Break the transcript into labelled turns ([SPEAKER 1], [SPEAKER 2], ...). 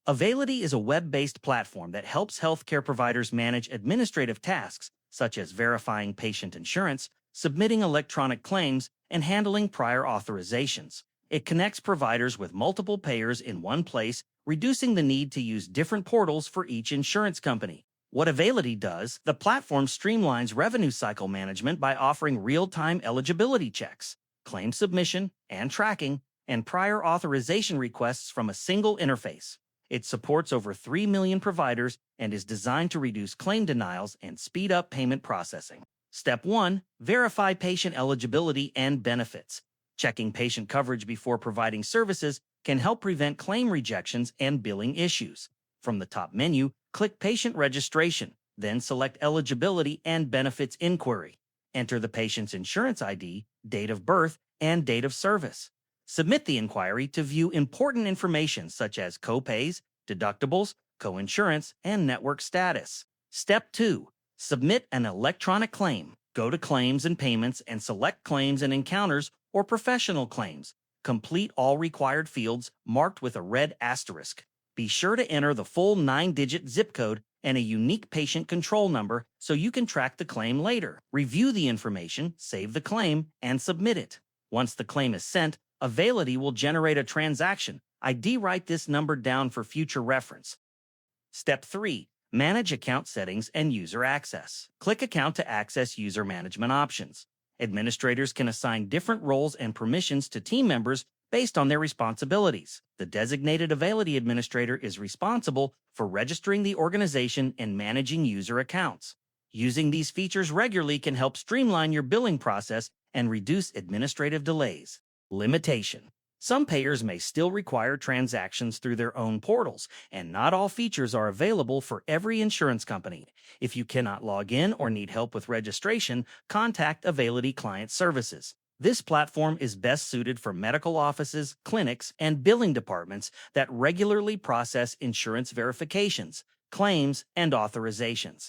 [SPEAKER 1] Availity is a web-based platform that helps healthcare providers manage administrative tasks such as verifying patient insurance, submitting electronic claims, and handling prior authorizations. It connects providers with multiple payers in one place, reducing the need to use different portals for each insurance company. What Availity does, the platform streamlines revenue cycle management by offering real-time eligibility checks, claim submission and tracking, and prior authorization requests from a single interface. It supports over 3 million providers and is designed to reduce claim denials and speed up payment processing. Step 1. Verify patient eligibility and benefits. Checking patient coverage before providing services can help prevent claim rejections and billing issues. From the top menu, click Patient Registration, then select Eligibility and Benefits Inquiry. Enter the patient's insurance ID, date of birth, and date of service. Submit the inquiry to view important information such as copays, deductibles, coinsurance, and network status. Step 2. Submit an electronic claim. Go to Claims and Payments and select Claims and Encounters or Professional Claims. Complete all required fields marked with a red asterisk. Be sure to enter the full 9-digit zip code and a unique patient control number so you can track the claim later. Review the information, save the claim, and submit it. Once the claim is sent, Availity will generate a transaction ID. Write this number down for future reference. Step 3. Manage account settings and user access. Click Account to access user management options. Administrators can assign different roles and permissions to team members based on their responsibilities. The designated Availity administrator is responsible for registering the organization and managing user accounts. Using these features regularly can help streamline your billing process and reduce administrative delays. Limitation. Some payers may still require transactions through their own portals, and not all features are available for every insurance company. If you cannot log in or need help with registration, contact Availity Client Services. This platform is best suited for medical offices, clinics, and billing departments that regularly process insurance verifications, claims, and authorizations.